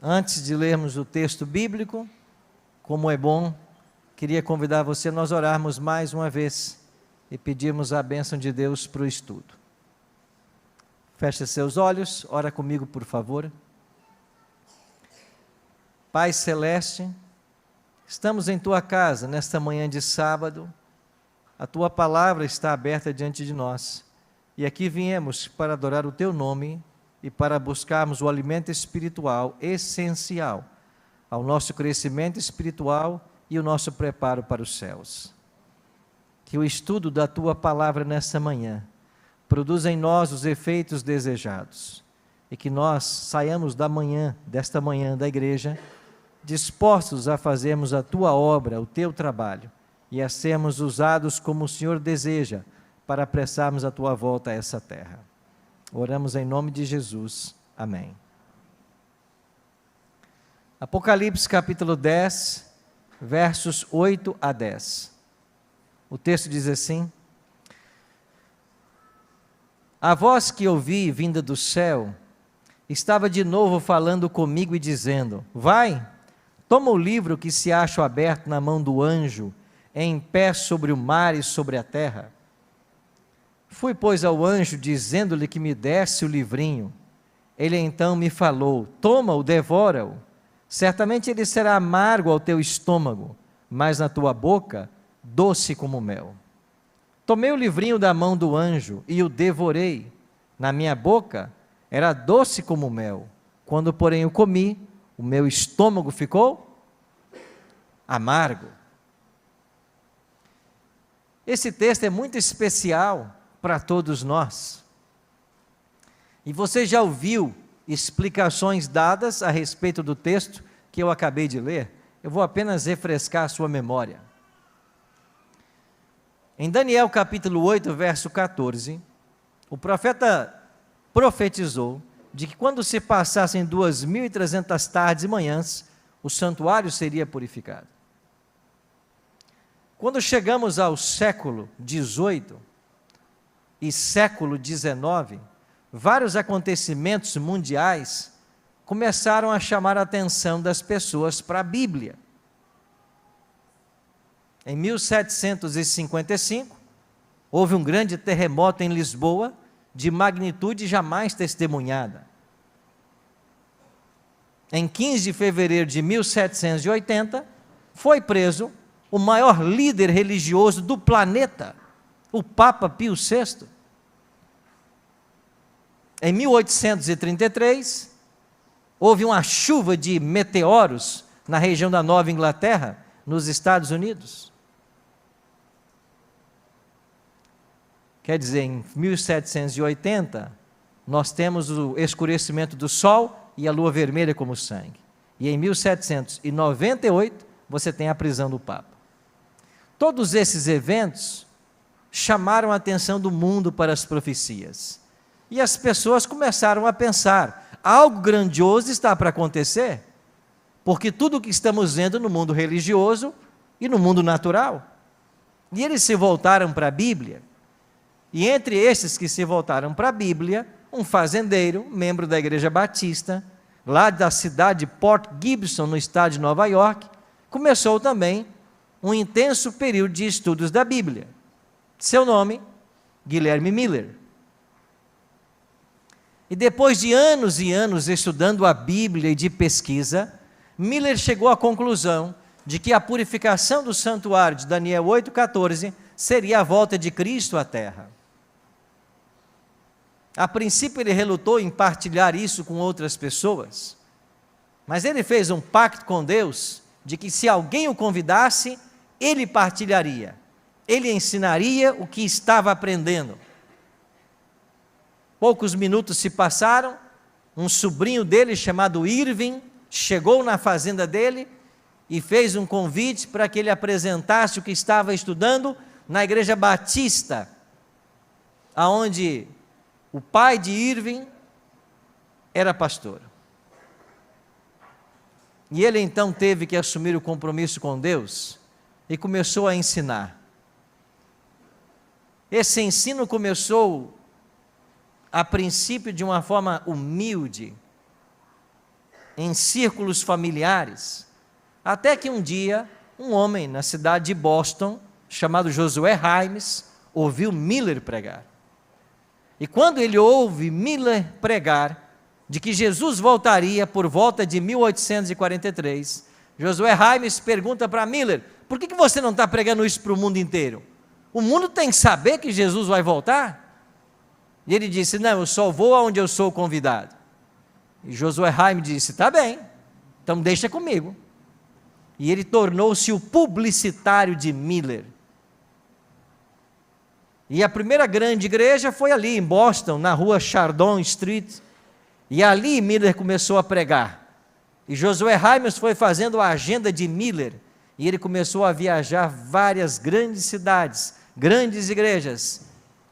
Antes de lermos o texto bíblico, como é bom, queria convidar você a nós orarmos mais uma vez e pedirmos a bênção de Deus para o estudo. Feche seus olhos, ora comigo, por favor. Pai Celeste, estamos em Tua casa nesta manhã de sábado, a Tua palavra está aberta diante de nós, e aqui viemos para adorar o Teu nome e para buscarmos o alimento espiritual essencial ao nosso crescimento espiritual e o nosso preparo para os céus. Que o estudo da Tua palavra nesta manhã produza em nós os efeitos desejados e que nós saiamos desta manhã da igreja, dispostos a fazermos a Tua obra, o Teu trabalho, e a sermos usados como o Senhor deseja para apressarmos a Tua volta a essa terra. Oramos em nome de Jesus. Amém. Apocalipse capítulo 10, versos 8 a 10. O texto diz assim: A voz que ouvi vinda do céu estava de novo falando comigo e dizendo: Vai, toma o livro que se acha aberto na mão do anjo, em pé sobre o mar e sobre a terra. Fui, pois, ao anjo, dizendo-lhe que me desse o livrinho. Ele então me falou: Toma-o, devora-o. Certamente ele será amargo ao teu estômago, mas na tua boca, doce como mel. Tomei o livrinho da mão do anjo e o devorei. Na minha boca, era doce como mel. Quando, porém, o comi, o meu estômago ficou amargo. Esse texto é muito especial para todos nós. E você já ouviu explicações dadas a respeito do texto que eu acabei de ler? Eu vou apenas refrescar a sua memória. Em Daniel capítulo 8, verso 14, o profeta profetizou de que quando se passassem 2.300 tardes e manhãs, o santuário seria purificado. Quando chegamos ao século 18 e século 19, vários acontecimentos mundiais começaram a chamar a atenção das pessoas para a Bíblia. Em 1755, houve um grande terremoto em Lisboa, de magnitude jamais testemunhada. Em 15 de fevereiro de 1780, foi preso o maior líder religioso do planeta, o Papa Pio VI. Em 1833, houve uma chuva de meteoros na região da Nova Inglaterra, nos Estados Unidos. Quer dizer, em 1780, nós temos o escurecimento do Sol e a Lua vermelha como sangue. E em 1798, você tem a prisão do Papa. Todos esses eventos chamaram a atenção do mundo para as profecias. E as pessoas começaram a pensar: algo grandioso está para acontecer, porque tudo o que estamos vendo no mundo religioso e no mundo natural. E eles se voltaram para a Bíblia. E entre esses que se voltaram para a Bíblia, um fazendeiro, membro da Igreja Batista, lá da cidade de Port Gibson, no estado de Nova York, começou também um intenso período de estudos da Bíblia. Seu nome, Guilherme Miller. E depois de anos e anos estudando a Bíblia e de pesquisa, Miller chegou à conclusão de que a purificação do santuário de Daniel 8,14 seria a volta de Cristo à terra. A princípio ele relutou em partilhar isso com outras pessoas, mas ele fez um pacto com Deus de que se alguém o convidasse, ele partilharia, ele ensinaria o que estava aprendendo. Poucos minutos se passaram, um sobrinho dele chamado Irving chegou na fazenda dele e fez um convite para que ele apresentasse o que estava estudando na Igreja Batista, aonde o pai de Irving era pastor. E ele então teve que assumir o compromisso com Deus e começou a ensinar. Esse ensino começou a princípio de uma forma humilde, em círculos familiares, até que um dia, um homem na cidade de Boston, chamado Josué Himes, ouviu Miller pregar. E quando ele ouve Miller pregar, de que Jesus voltaria por volta de 1843, Josué Himes pergunta para Miller: por que você não está pregando isso para o mundo inteiro? O mundo tem que saber que Jesus vai voltar? E ele disse: não, eu só vou aonde eu sou convidado. E Josué Himes disse: tá bem, então deixa comigo. E ele tornou-se o publicitário de Miller. E a primeira grande igreja foi ali em Boston, na rua Chardon Street, e ali Miller começou a pregar. E Josué Himes foi fazendo a agenda de Miller, e ele começou a viajar várias grandes cidades, grandes igrejas.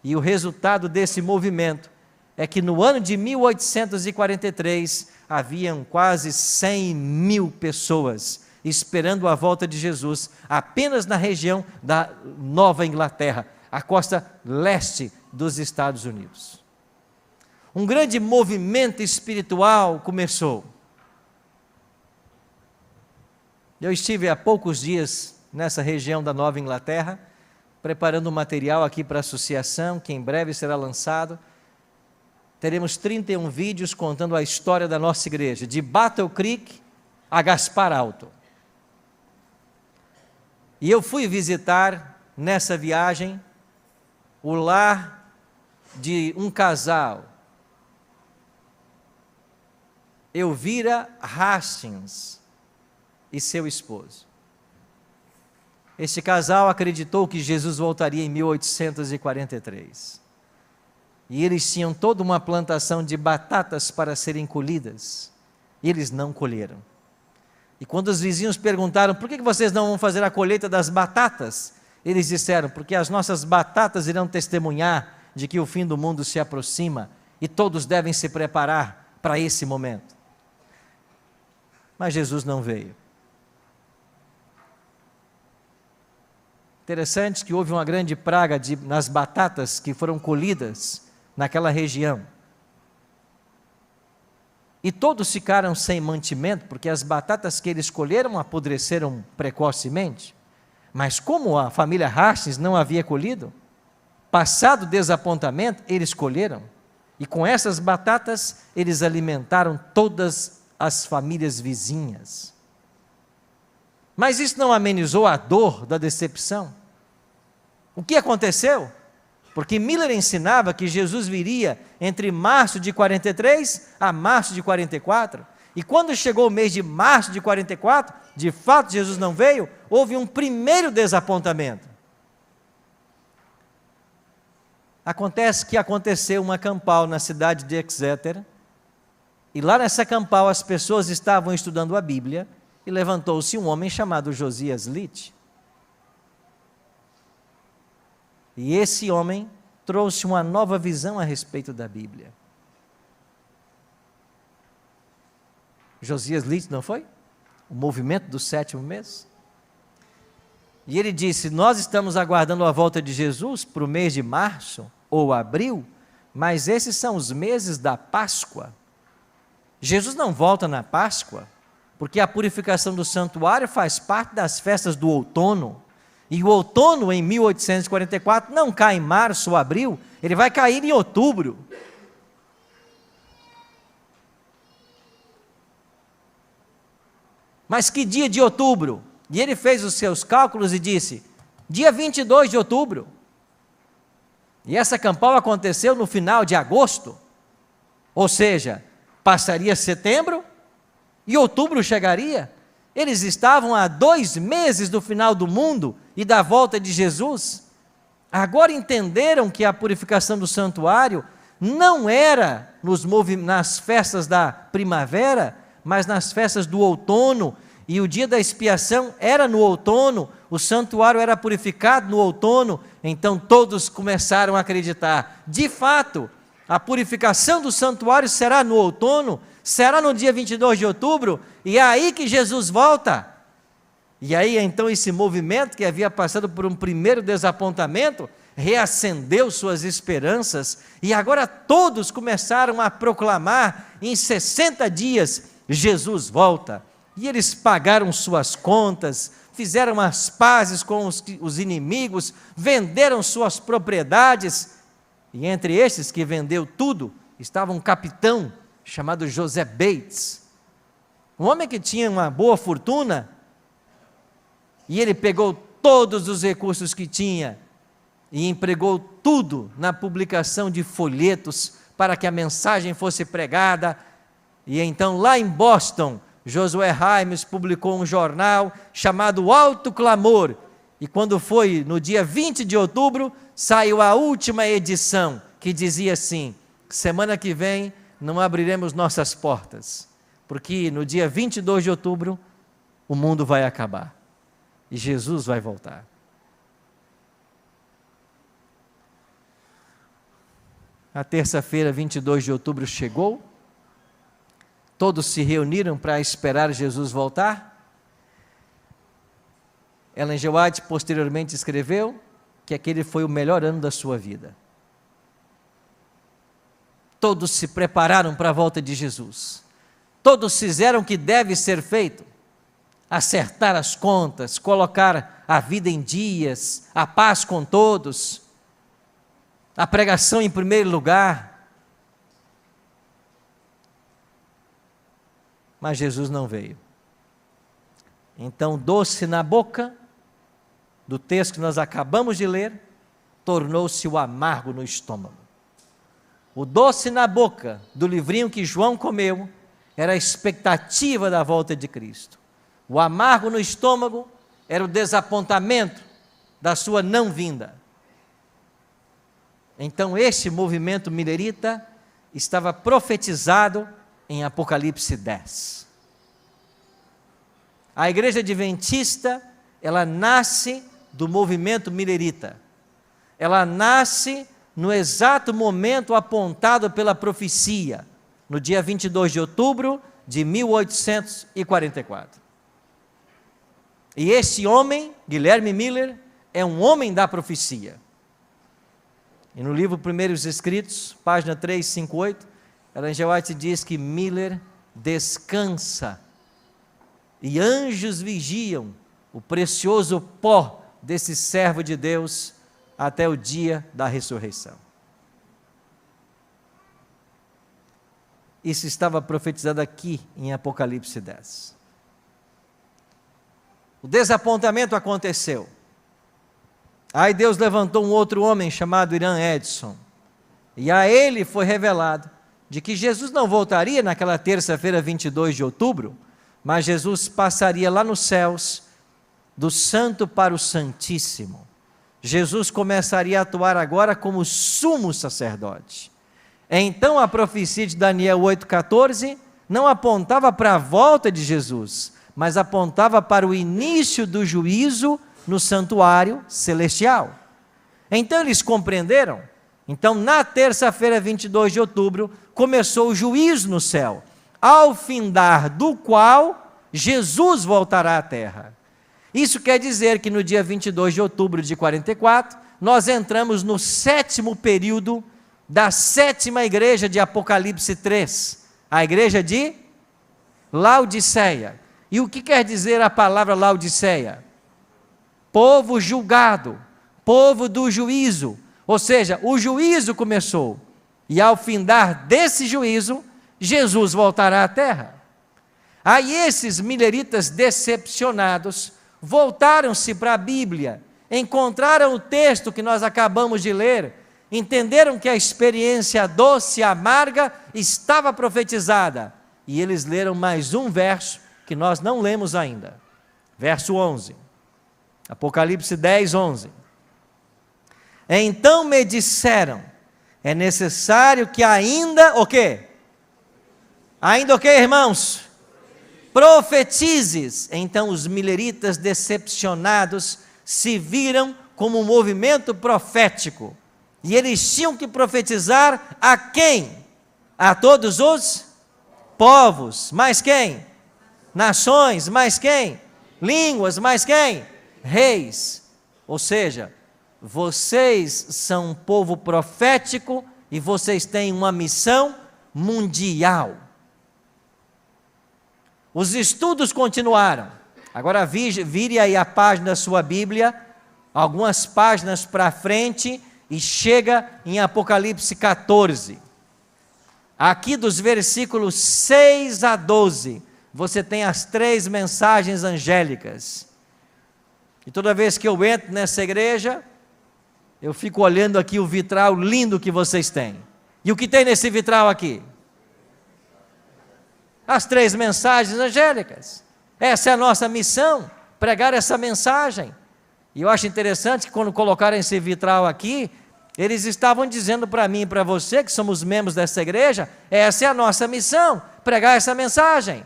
E o resultado desse movimento é que no ano de 1843, haviam quase 100 mil pessoas esperando a volta de Jesus, apenas na região da Nova Inglaterra, a costa leste dos Estados Unidos. Um grande movimento espiritual começou. Eu estive há poucos dias nessa região da Nova Inglaterra, preparando um material aqui para a associação, que em breve será lançado. Teremos 31 vídeos contando a história da nossa igreja, de Battle Creek a Gaspar Alto. E eu fui visitar, nessa viagem, o lar de um casal, Elvira Hastings e seu esposo. Este casal acreditou que Jesus voltaria em 1843. E eles tinham toda uma plantação de batatas para serem colhidas. E eles não colheram. E quando os vizinhos perguntaram: por que vocês não vão fazer a colheita das batatas? Eles disseram: porque as nossas batatas irão testemunhar de que o fim do mundo se aproxima e todos devem se preparar para esse momento. Mas Jesus não veio. Interessante que houve uma grande praga nas batatas que foram colhidas naquela região. E todos ficaram sem mantimento, porque as batatas que eles colheram apodreceram precocemente. Mas como a família Hastings não havia colhido, passado o desapontamento, eles colheram. E com essas batatas, eles alimentaram todas as famílias vizinhas. Mas isso não amenizou a dor da decepção. O que aconteceu? Porque Miller ensinava que Jesus viria entre março de 43 a março de 44. E quando chegou o mês de março de 44, de fato Jesus não veio, houve um primeiro desapontamento. Acontece que aconteceu uma campal na cidade de Exeter, e lá nessa campal as pessoas estavam estudando a Bíblia, e levantou-se um homem chamado Josias Litt. E esse homem trouxe uma nova visão a respeito da Bíblia. Josias Litt, não foi? O movimento do 7º mês. E ele disse: nós estamos aguardando a volta de Jesus para o mês de março ou abril, mas esses são os meses da Páscoa. Jesus não volta na Páscoa, porque a purificação do santuário faz parte das festas do outono. E o outono, em 1844, não cai em março ou abril, ele vai cair em outubro. Mas que dia de outubro? E ele fez os seus cálculos e disse: dia 22 de outubro. E essa campal aconteceu no final de agosto. Ou seja, passaria setembro e outubro chegaria. Eles estavam a 2 meses do final do mundo e da volta de Jesus. Agora entenderam que a purificação do santuário não era nas festas da primavera, mas nas festas do outono, e o dia da expiação era no outono, o santuário era purificado no outono. Então todos começaram a acreditar: de fato, a purificação do santuário será no outono, será no dia 22 de outubro, e é aí que Jesus volta. E aí então esse movimento que havia passado por um primeiro desapontamento, reacendeu suas esperanças, e agora todos começaram a proclamar: em 60 dias, Jesus volta. E eles pagaram suas contas, fizeram as pazes com os inimigos, venderam suas propriedades. E entre esses que vendeu tudo, estava um capitão chamado José Bates, um homem que tinha uma boa fortuna, e ele pegou todos os recursos que tinha e empregou tudo na publicação de folhetos para que a mensagem fosse pregada. E então, lá em Boston, Josué Raimes publicou um jornal chamado Alto Clamor, e quando foi no dia 20 de outubro, saiu a última edição, que dizia assim: semana que vem não abriremos nossas portas, porque no dia 22 de outubro o mundo vai acabar e Jesus vai voltar. A terça-feira, 22 de outubro, chegou, todos se reuniram para esperar Jesus voltar. Ellen G. White posteriormente escreveu que aquele foi o melhor ano da sua vida. Todos se prepararam para a volta de Jesus. Todos fizeram o que deve ser feito: acertar as contas, colocar a vida em dias, a paz com todos, a pregação em primeiro lugar. Mas Jesus não veio. Então, doce na boca do texto que nós acabamos de ler, tornou-se o amargo no estômago. O doce na boca do livrinho que João comeu era a expectativa da volta de Cristo. O amargo no estômago era o desapontamento da sua não vinda. Então, esse movimento milerita estava profetizado em Apocalipse 10. A igreja adventista, ela nasce do movimento milerita. Ela nasce no exato momento apontado pela profecia, no dia 22 de outubro de 1844. E esse homem, Guilherme Miller, é um homem da profecia. E no livro Primeiros Escritos, página 358, Ellen G. White diz que Miller descansa e anjos vigiam o precioso pó desse servo de Deus até o dia da ressurreição. Isso estava profetizado aqui em Apocalipse 10. O desapontamento aconteceu. Aí Deus levantou um outro homem chamado Irã Edson, e a ele foi revelado de que Jesus não voltaria naquela terça-feira 22 de outubro, mas Jesus passaria lá nos céus, do santo para o santíssimo. Jesus começaria a atuar agora como sumo sacerdote. Então a profecia de Daniel 8,14 não apontava para a volta de Jesus, mas apontava para o início do juízo no santuário celestial. Então eles compreenderam. Então na terça-feira 22 de outubro começou o juízo no céu, ao findar do qual Jesus voltará à terra. Isso quer dizer que no dia 22 de outubro de 44, nós entramos no 7º período da 7ª igreja de Apocalipse 3, a igreja de Laodiceia. E o que quer dizer a palavra Laodiceia? Povo julgado, povo do juízo. Ou seja, o juízo começou, e ao findar desse juízo, Jesus voltará à terra. Aí esses mileritas decepcionados voltaram-se para a Bíblia, encontraram o texto que nós acabamos de ler, entenderam que a experiência doce e amarga estava profetizada, e eles leram mais um verso que nós não lemos ainda. Verso 11, Apocalipse 10, 11. Então me disseram, é necessário que ainda, o quê? Ainda o quê, irmãos? Profetizes. Então os mileritas decepcionados se viram como um movimento profético, e eles tinham que profetizar a quem? A todos os povos. Mais quem? Nações. Mais quem? Línguas. Mais quem? Reis. Ou seja, vocês são um povo profético e vocês têm uma missão mundial. Os estudos continuaram. Agora vire aí a página da sua Bíblia, algumas páginas para frente, e chega em Apocalipse 14. Aqui dos versículos 6 a 12, você tem as 3 mensagens angélicas. E toda vez que eu entro nessa igreja, eu fico olhando aqui o vitral lindo que vocês têm. E o que tem nesse vitral aqui? As 3 mensagens angélicas. Essa é a nossa missão, pregar essa mensagem. E eu acho interessante que quando colocaram esse vitral aqui, eles estavam dizendo para mim e para você, que somos membros dessa igreja, essa é a nossa missão, pregar essa mensagem.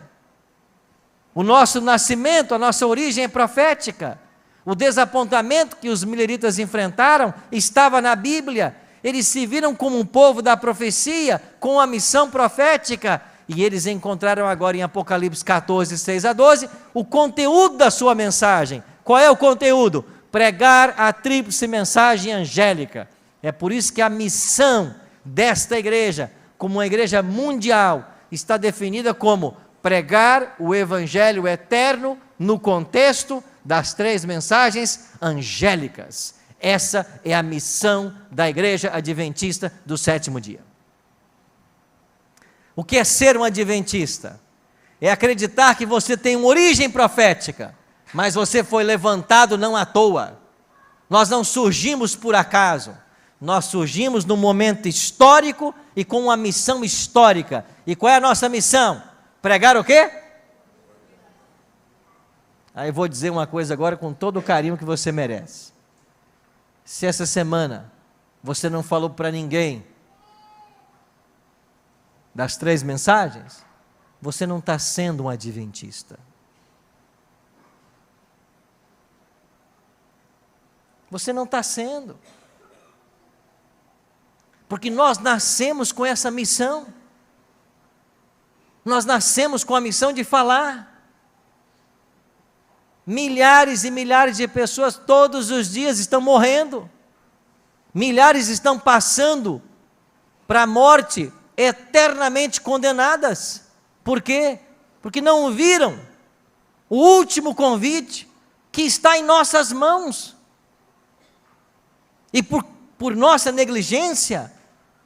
O nosso nascimento, a nossa origem é profética. O desapontamento que os mileritas enfrentaram estava na Bíblia. Eles se viram como um povo da profecia, com a missão profética. E eles encontraram agora em Apocalipse 14, 6 a 12, o conteúdo da sua mensagem. Qual é o conteúdo? Pregar a tríplice mensagem angélica. É por isso que a missão desta igreja, como uma igreja mundial, está definida como pregar o evangelho eterno no contexto das 3 mensagens angélicas. Essa é a missão da igreja adventista do 7º dia. O que é ser um adventista? É acreditar que você tem uma origem profética, mas você foi levantado não à toa. Nós não surgimos por acaso. Nós surgimos num momento histórico e com uma missão histórica. E qual é a nossa missão? Pregar o quê? Aí eu vou dizer uma coisa agora com todo o carinho que você merece. Se essa semana você não falou para ninguém das 3 mensagens, você não está sendo um adventista. Você não está sendo. Porque nós nascemos com essa missão. Nós nascemos com a missão de falar. Milhares e milhares de pessoas todos os dias estão morrendo. Milhares estão passando para a morte eternamente condenadas. Por quê? Porque não ouviram o último convite que está em nossas mãos. E por nossa negligência,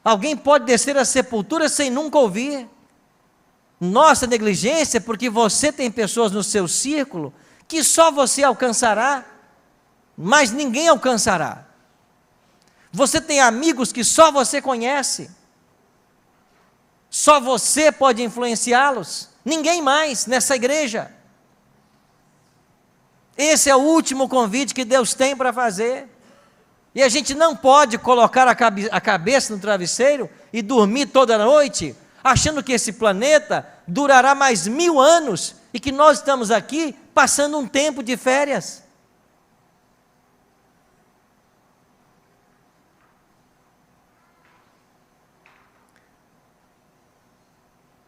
alguém pode descer à sepultura sem nunca ouvir. Nossa negligência é porque você tem pessoas no seu círculo que só você alcançará, mas ninguém alcançará. Você tem amigos que só você conhece, só você pode influenciá-los, ninguém mais nessa igreja. Esse é o último convite que Deus tem para fazer. E a gente não pode colocar a cabeça no travesseiro e dormir toda noite, achando que esse planeta durará mais 1000 anos e que nós estamos aqui passando um tempo de férias.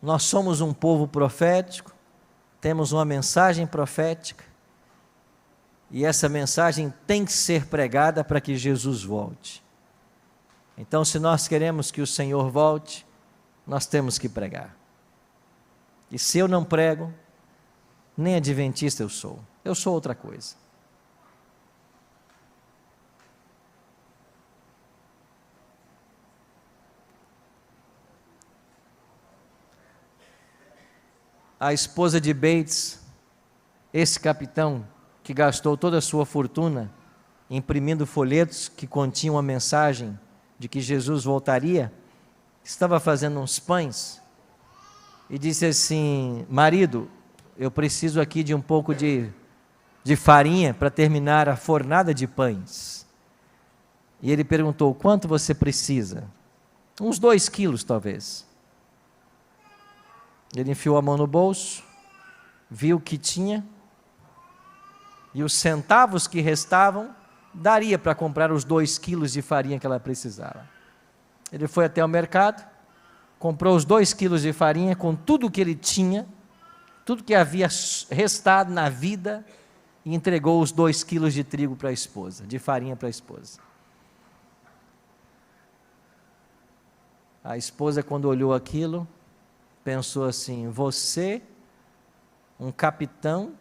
Nós somos um povo profético, temos uma mensagem profética, e essa mensagem tem que ser pregada para que Jesus volte. Então, se nós queremos que o Senhor volte, nós temos que pregar. E se eu não prego, nem adventista eu sou outra coisa. A esposa de Bates, esse capitão que gastou toda a sua fortuna imprimindo folhetos que continham a mensagem de que Jesus voltaria, estava fazendo uns pães e disse assim: marido, eu preciso aqui de um pouco de farinha para terminar a fornada de pães. E ele perguntou: quanto você precisa? Uns 2 quilos talvez. Ele enfiou a mão no bolso, viu o que tinha, e os centavos que restavam, daria para comprar os 2 quilos de farinha que ela precisava. Ele foi até o mercado, comprou os 2 quilos de farinha com tudo o que ele tinha, tudo que havia restado na vida, e entregou os 2 quilos de trigo para a esposa, de farinha para a esposa. A esposa, quando olhou aquilo, pensou assim: você um capitão,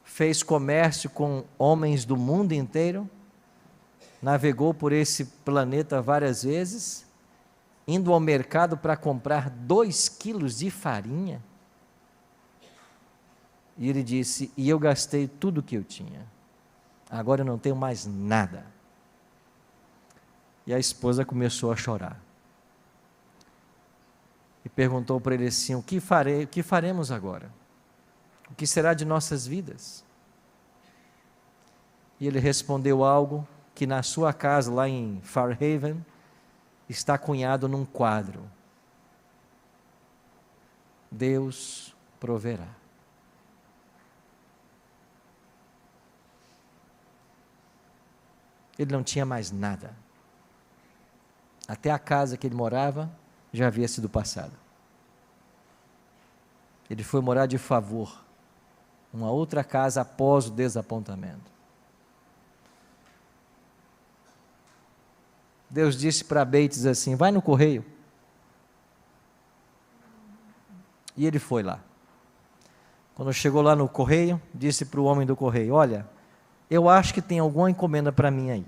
fez comércio com homens do mundo inteiro, navegou por esse planeta várias vezes, indo ao mercado para comprar 2 quilos de farinha. E ele disse: e eu gastei tudo o que eu tinha, agora eu não tenho mais nada. E a esposa começou a chorar. E perguntou para ele assim: o que faremos agora? O que será de nossas vidas? E ele respondeu algo que na sua casa, lá em Fairhaven, está cunhado num quadro: Deus proverá. Ele não tinha mais nada. Até a casa que ele morava já havia sido passada. Ele foi morar de favor, uma outra casa após o desapontamento. Deus disse para Bates assim: vai no correio. E ele foi lá. Quando chegou lá no correio, disse para o homem do correio: olha, eu acho que tem alguma encomenda para mim aí.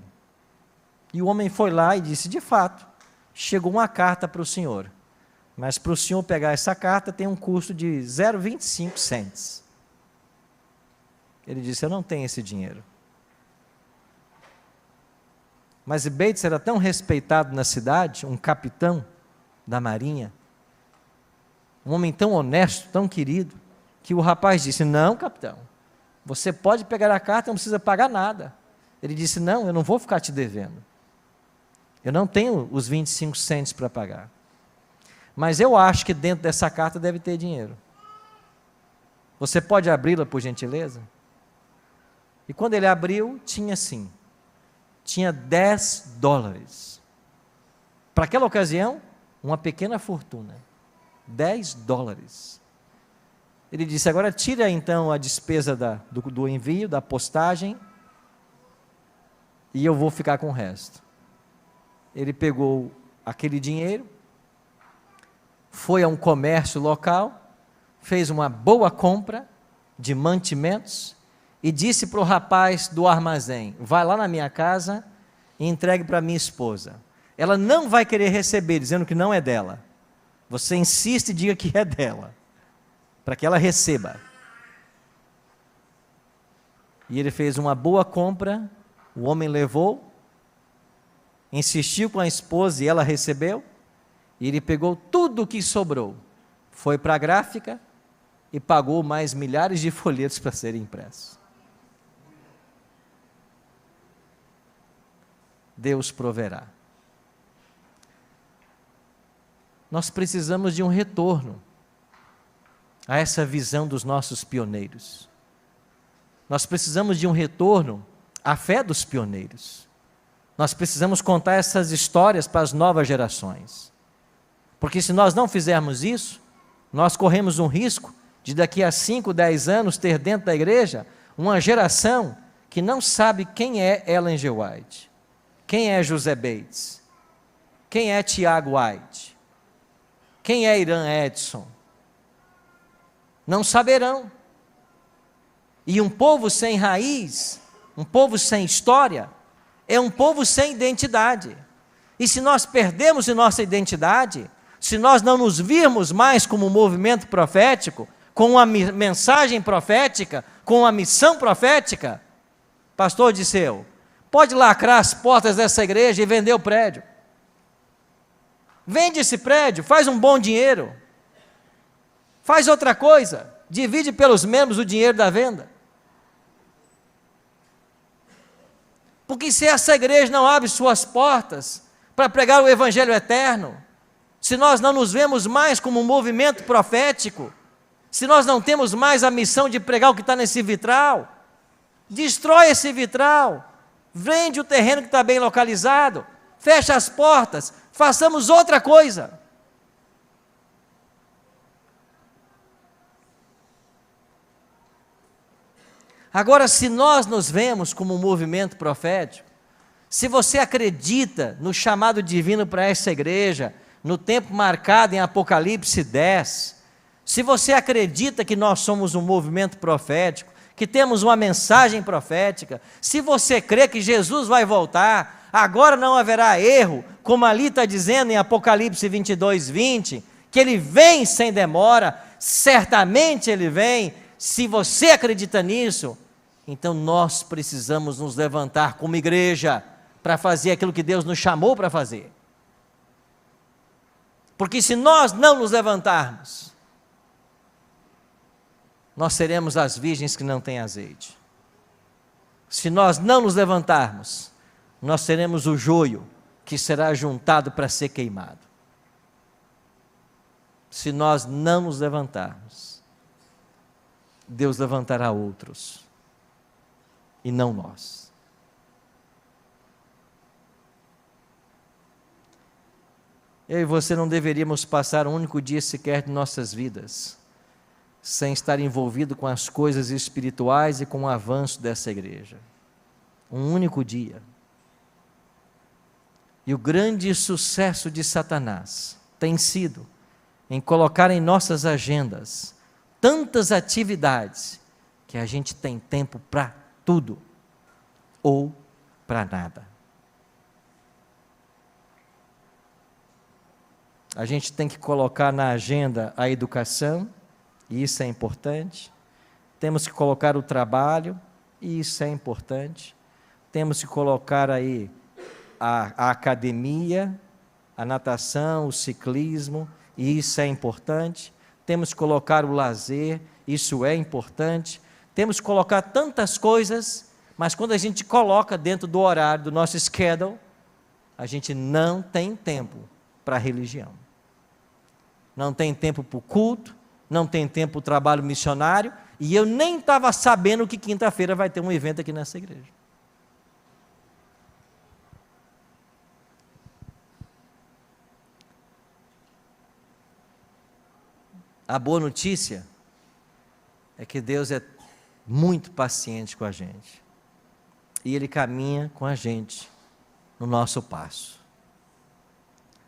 E o homem foi lá e disse: de fato, chegou uma carta para o senhor, mas para o senhor pegar essa carta tem um custo de 0,25 cents. Ele disse: eu não tenho esse dinheiro. Mas Bates era tão respeitado na cidade, um capitão da marinha, um homem tão honesto, tão querido, que o rapaz disse: não, capitão, você pode pegar a carta, não precisa pagar nada. Ele disse: não, eu não vou ficar te devendo, eu não tenho os 25 cents para pagar, mas eu acho que dentro dessa carta deve ter dinheiro. Você pode abri-la, por gentileza? E quando ele abriu, tinha sim. Tinha $10. Para aquela ocasião, uma pequena fortuna. $10. Ele disse: agora tira então a despesa do envio, da postagem, e eu vou ficar com o resto. Ele pegou aquele dinheiro, foi a um comércio local, fez uma boa compra de mantimentos, e disse para o rapaz do armazém: vai lá na minha casa e entregue para minha esposa. Ela não vai querer receber, dizendo que não é dela. Você insiste e diga que é dela, para que ela receba. E ele fez uma boa compra, o homem levou, insistiu com a esposa e ela recebeu, e ele pegou tudo o que sobrou, foi para a gráfica e pagou mais milhares de folhetos para serem impressos. Deus proverá. Nós precisamos de um retorno a essa visão dos nossos pioneiros. Nós precisamos de um retorno à fé dos pioneiros. Nós precisamos contar essas histórias para as novas gerações. Porque se nós não fizermos isso, nós corremos um risco de daqui a 5, 10 anos ter dentro da igreja uma geração que não sabe quem é Ellen G. White. Quem é José Bates? Quem é Tiago White? Quem é Irã Edson? Não saberão. E um povo sem raiz, um povo sem história, é um povo sem identidade. E se nós perdemos a nossa identidade, se nós não nos virmos mais como um movimento profético, com uma mensagem profética, com uma missão profética, pastor Disseu, pode lacrar as portas dessa igreja e vender o prédio. Vende esse prédio, faz um bom dinheiro. Faz outra coisa, divide pelos membros o dinheiro da venda. Porque se essa igreja não abre suas portas para pregar o evangelho eterno, se nós não nos vemos mais como um movimento profético, se nós não temos mais a missão de pregar o que está nesse vitral, destrói esse vitral, vende o terreno que está bem localizado, fecha as portas, façamos outra coisa. Agora, se nós nos vemos como um movimento profético, se você acredita no chamado divino para essa igreja, no tempo marcado em Apocalipse 10, se você acredita que nós somos um movimento profético, que temos uma mensagem profética, se você crê que Jesus vai voltar, agora não haverá erro, como ali está dizendo em Apocalipse 22, 20, que Ele vem sem demora, certamente Ele vem, se você acredita nisso, então nós precisamos nos levantar como igreja, para fazer aquilo que Deus nos chamou para fazer. Porque se nós não nos levantarmos, nós seremos as virgens que não têm azeite. Se nós não nos levantarmos, nós seremos o joio que será juntado para ser queimado. Se nós não nos levantarmos, Deus levantará outros, e não nós. Eu e você não deveríamos passar um único dia sequer de nossas vidas sem estar envolvido com as coisas espirituais e com o avanço dessa igreja. Um único dia. E o grande sucesso de Satanás tem sido em colocar em nossas agendas tantas atividades que a gente tem tempo para tudo ou para nada. A gente tem que colocar na agenda a educação, e isso é importante. Temos que colocar o trabalho, e isso é importante. Temos que colocar aí a academia, a natação, o ciclismo, e isso é importante. Temos que colocar o lazer, isso é importante. Temos que colocar tantas coisas, mas quando a gente coloca dentro do horário do nosso schedule, a gente não tem tempo para a religião. Não tem tempo para o culto, não tem tempo para o trabalho missionário, e eu nem estava sabendo que quinta-feira vai ter um evento aqui nessa igreja. A boa notícia é que Deus é muito paciente com a gente, e Ele caminha com a gente no nosso passo.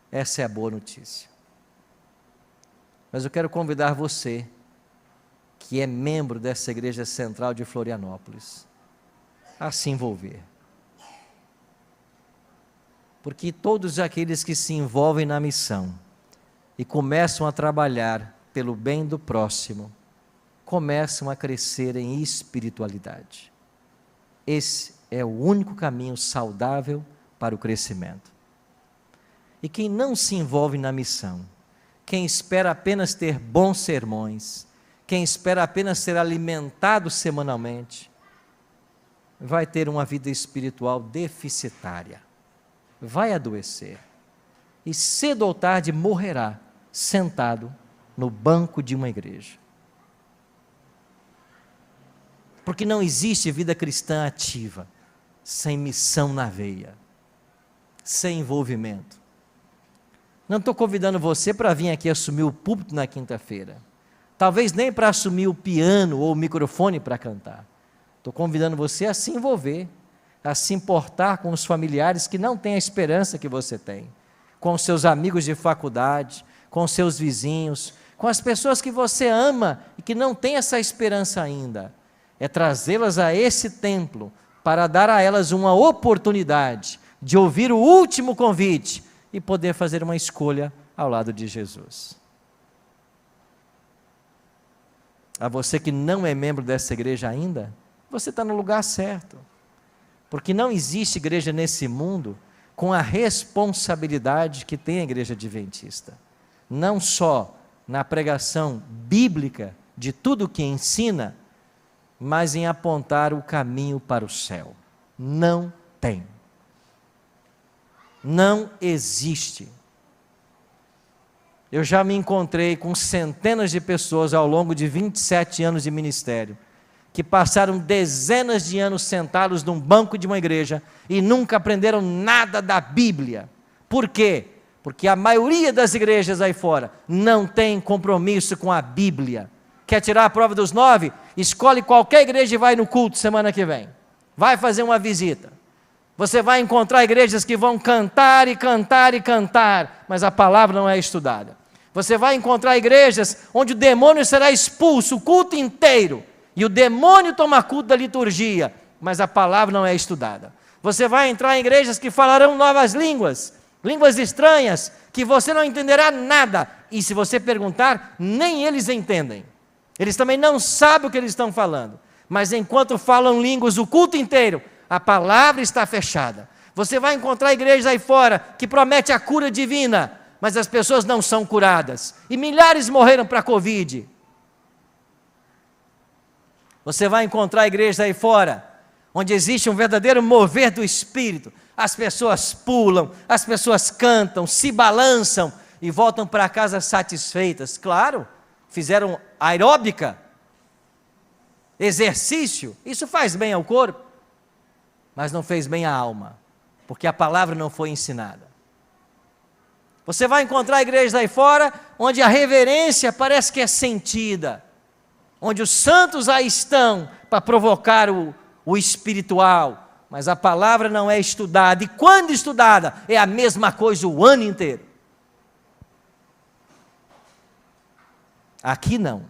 Essa é a boa notícia. Mas eu quero convidar você, que é membro dessa igreja central de Florianópolis, a se envolver. Porque todos aqueles que se envolvem na missão e começam a trabalhar pelo bem do próximo, começam a crescer em espiritualidade. Esse é o único caminho saudável para o crescimento. E quem não se envolve na missão, quem espera apenas ter bons sermões, quem espera apenas ser alimentado semanalmente, vai ter uma vida espiritual deficitária, vai adoecer, e cedo ou tarde morrerá sentado no banco de uma igreja. Porque não existe vida cristã ativa sem missão na veia, sem envolvimento. Não estou convidando você para vir aqui assumir o púlpito na quinta-feira, talvez nem para assumir o piano ou o microfone para cantar. Estou convidando você a se envolver, a se importar com os familiares que não têm a esperança que você tem, com os seus amigos de faculdade, com os seus vizinhos, com as pessoas que você ama e que não têm essa esperança ainda. É trazê-las a esse templo para dar a elas uma oportunidade de ouvir o último convite e poder fazer uma escolha ao lado de Jesus. A você que não é membro dessa igreja ainda, você está no lugar certo. Porque não existe igreja nesse mundo com a responsabilidade que tem a igreja adventista. Não só na pregação bíblica de tudo o que ensina, mas em apontar o caminho para o céu. Não tem. Não existe. Eu já me encontrei com centenas de pessoas ao longo de 27 anos de ministério, que passaram dezenas de anos sentados num banco de uma igreja e nunca aprenderam nada da Bíblia. Por quê? Porque a maioria das igrejas aí fora não tem compromisso com a Bíblia. Quer tirar a prova dos 9? Escolhe qualquer igreja e vai no culto semana que vem. Vai fazer uma visita. Você vai encontrar igrejas que vão cantar e cantar e cantar, mas a palavra não é estudada. Você vai encontrar igrejas onde o demônio será expulso o culto inteiro, e o demônio toma culto da liturgia, mas a palavra não é estudada. Você vai entrar em igrejas que falarão novas línguas, línguas estranhas, que você não entenderá nada, e se você perguntar, nem eles entendem. Eles também não sabem o que eles estão falando, mas enquanto falam línguas o culto inteiro, a palavra está fechada. Você vai encontrar igrejas aí fora que promete a cura divina, mas as pessoas não são curadas, e milhares morreram para a Covid. Você vai encontrar igrejas aí fora, onde existe um verdadeiro mover do Espírito, as pessoas pulam, as pessoas cantam, se balançam, e voltam para casa satisfeitas. Claro, fizeram aeróbica, exercício, isso faz bem ao corpo, mas não fez bem à alma, porque a palavra não foi ensinada. Você vai encontrar igrejas aí fora, onde a reverência parece que é sentida, onde os santos aí estão para provocar o espiritual, mas a palavra não é estudada, e quando estudada, é a mesma coisa o ano inteiro. Aqui não.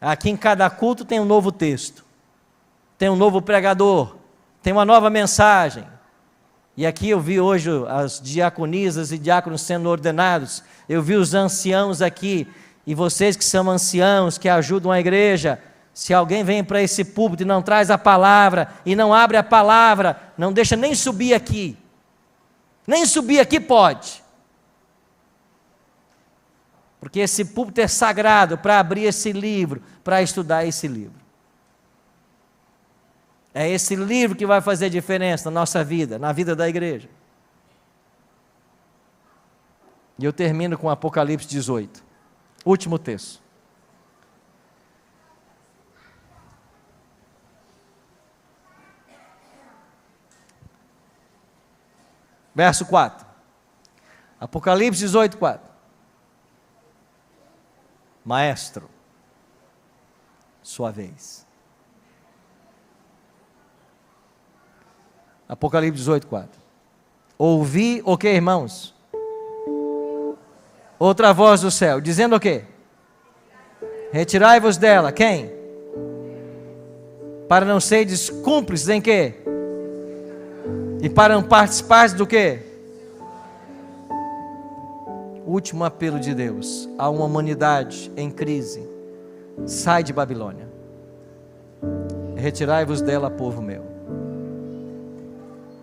Aqui em cada culto tem um novo texto, tem um novo pregador, tem uma nova mensagem. E aqui eu vi hoje as diaconisas e diáconos sendo ordenados, eu vi os anciãos aqui, e vocês que são anciãos, que ajudam a igreja, se alguém vem para esse púlpito e não traz a palavra, e não abre a palavra, não deixa nem subir aqui pode, porque esse púlpito é sagrado para abrir esse livro, para estudar esse livro. É esse livro que vai fazer diferença na nossa vida, na vida da igreja. E eu termino com Apocalipse 18, último texto. Verso 4. Apocalipse 18, 4. Maestro, sua vez. Apocalipse 18, 4. Ouvi o que, irmãos? Outra voz do céu, dizendo o quê? Retirai-vos dela, quem? Para não seres cúmplices em quê? E para não participares do quê? Último apelo de Deus a uma humanidade em crise. Sai de Babilônia. Retirai-vos dela, povo meu.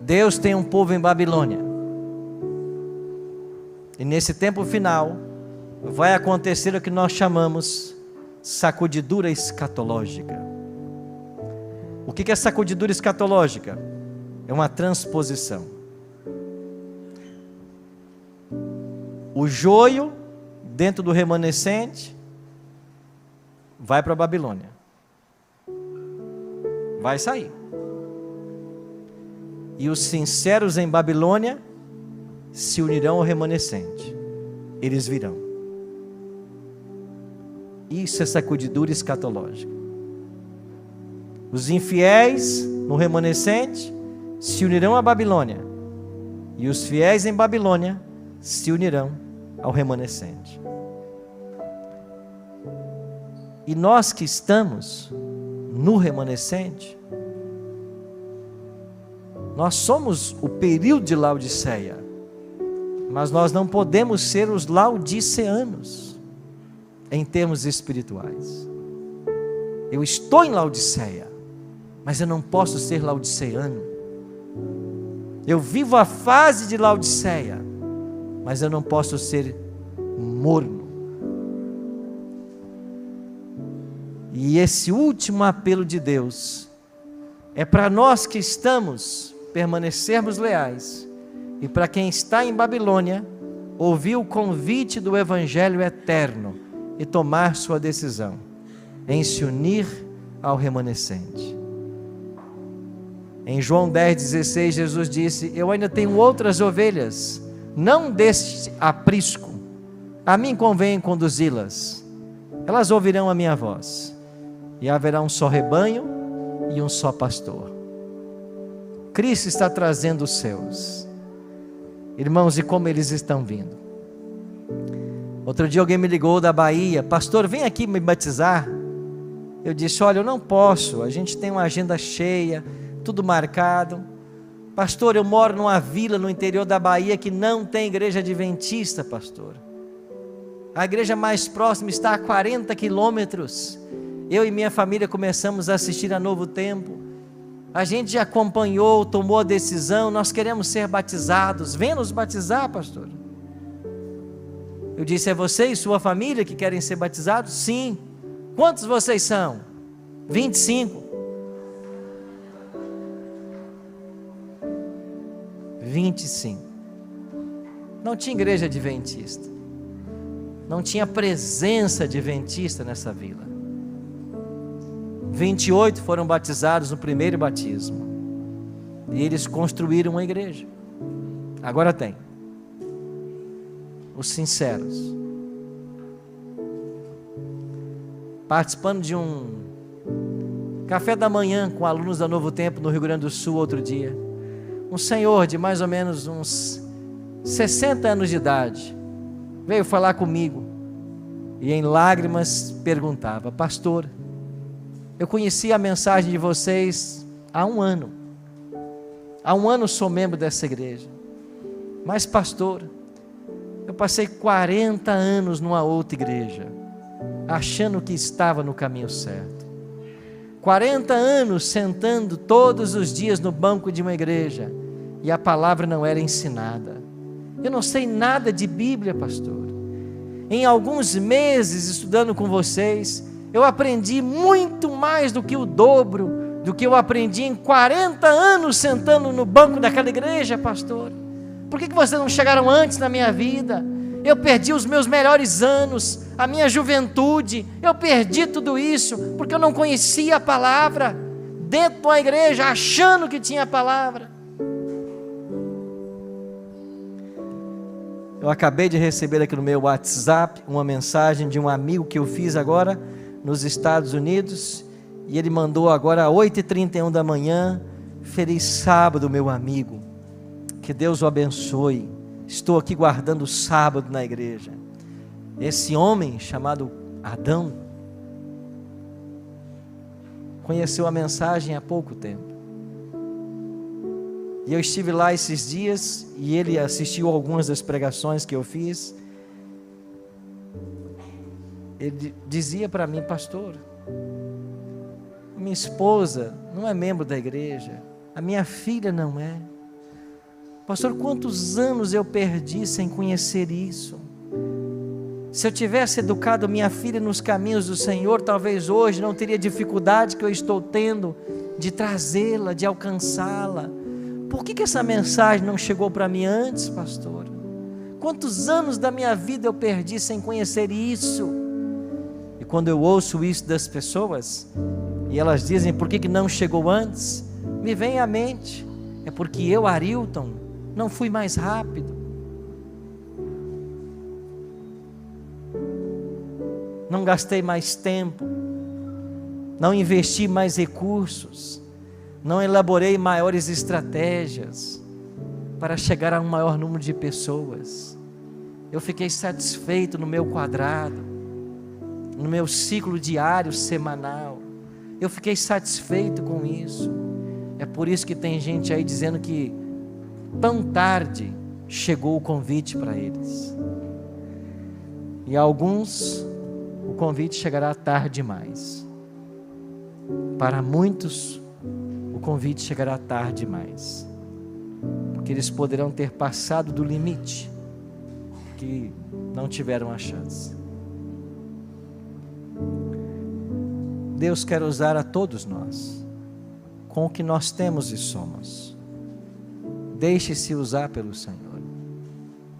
Deus tem um povo em Babilônia, e nesse tempo final vai acontecer o que nós chamamos sacudidura escatológica. O que é sacudidura escatológica? É uma transposição. O joio dentro do remanescente vai para a Babilônia, vai sair. E os sinceros em Babilônia se unirão ao remanescente. Eles virão. Isso é sacudidura escatológica. Os infiéis no remanescente se unirão à Babilônia. E os fiéis em Babilônia se unirão ao remanescente. E nós que estamos no remanescente, nós somos o período de Laodiceia, mas nós não podemos ser os laodiceanos em termos espirituais. Eu estou em Laodiceia, mas eu não posso ser laodiceano. Eu vivo a fase de Laodiceia, mas eu não posso ser morno. E esse último apelo de Deus é para nós que estamos permanecermos leais, e para quem está em Babilônia ouvir o convite do Evangelho eterno e tomar sua decisão em se unir ao remanescente. Em João 10,16, Jesus disse: eu ainda tenho outras ovelhas, não deste aprisco, a mim convém conduzi-las, elas ouvirão a minha voz, e haverá um só rebanho e um só pastor. Cristo está trazendo os seus. Irmãos, e como eles estão vindo? Outro dia alguém me ligou da Bahia: pastor, vem aqui me batizar. Eu disse: olha, eu não posso, a gente tem uma agenda cheia, tudo marcado. Pastor, eu moro numa vila no interior da Bahia que não tem igreja adventista, pastor. A igreja mais próxima está a 40 quilômetros. Eu e minha família começamos a assistir a Novo Tempo. A gente já acompanhou, tomou a decisão, nós queremos ser batizados. Venha nos batizar, pastor. Eu disse: é você e sua família que querem ser batizados? Sim. Quantos vocês são? 25. 25. Não tinha igreja adventista. Não tinha presença adventista nessa vila. 28 foram batizados no primeiro batismo. E eles construíram uma igreja. Agora tem. Os sinceros. Participando de um café da manhã com alunos da Novo Tempo no Rio Grande do Sul outro dia. Um senhor de mais ou menos uns 60 anos de idade veio falar comigo e em lágrimas perguntava: pastor, eu conheci a mensagem de vocês há um ano. Há um ano sou membro dessa igreja. Mas pastor, eu passei 40 anos numa outra igreja, achando que estava no caminho certo. 40 anos sentando todos os dias no banco de uma igreja, e a palavra não era ensinada. Eu não sei nada de Bíblia, pastor. Em alguns meses estudando com vocês, eu aprendi muito mais do que o dobro do que eu aprendi em 40 anos sentando no banco daquela igreja, pastor. Por que vocês não chegaram antes na minha vida? Eu perdi os meus melhores anos, a minha juventude, eu perdi tudo isso, porque eu não conhecia a palavra, dentro de uma igreja, achando que tinha a palavra. Eu acabei de receber aqui no meu WhatsApp uma mensagem de um amigo que eu fiz agora nos Estados Unidos, e ele mandou agora às 8h31 da manhã: feliz sábado, meu amigo, que Deus o abençoe, estou aqui guardando o sábado na igreja. Esse homem chamado Adão conheceu a mensagem há pouco tempo, e eu estive lá esses dias, e ele assistiu algumas das pregações que eu fiz. Ele dizia para mim: pastor, minha esposa não é membro da igreja, a minha filha não é. Pastor, quantos anos eu perdi sem conhecer isso? Se eu tivesse educado minha filha nos caminhos do Senhor, talvez hoje não teria dificuldade que eu estou tendo de trazê-la, de alcançá-la. Por que essa mensagem não chegou para mim antes, pastor? Quantos anos da minha vida eu perdi sem conhecer isso? E quando eu ouço isso das pessoas, e elas dizem: por que não chegou antes? Me vem à mente: é porque eu, Arilton, não fui mais rápido. Não gastei mais tempo, não investi mais recursos, não elaborei maiores estratégias para chegar a um maior número de pessoas. Eu fiquei satisfeito no meu quadrado, no meu ciclo diário, semanal. Eu fiquei satisfeito com isso. É por isso que tem gente aí dizendo que tão tarde chegou o convite para eles. E a alguns o convite chegará tarde demais. Para muitos o convite chegará tarde demais, porque eles poderão ter passado do limite, que não tiveram a chance. Deus quer usar a todos nós, com o que nós temos e somos. Deixe-se usar pelo Senhor.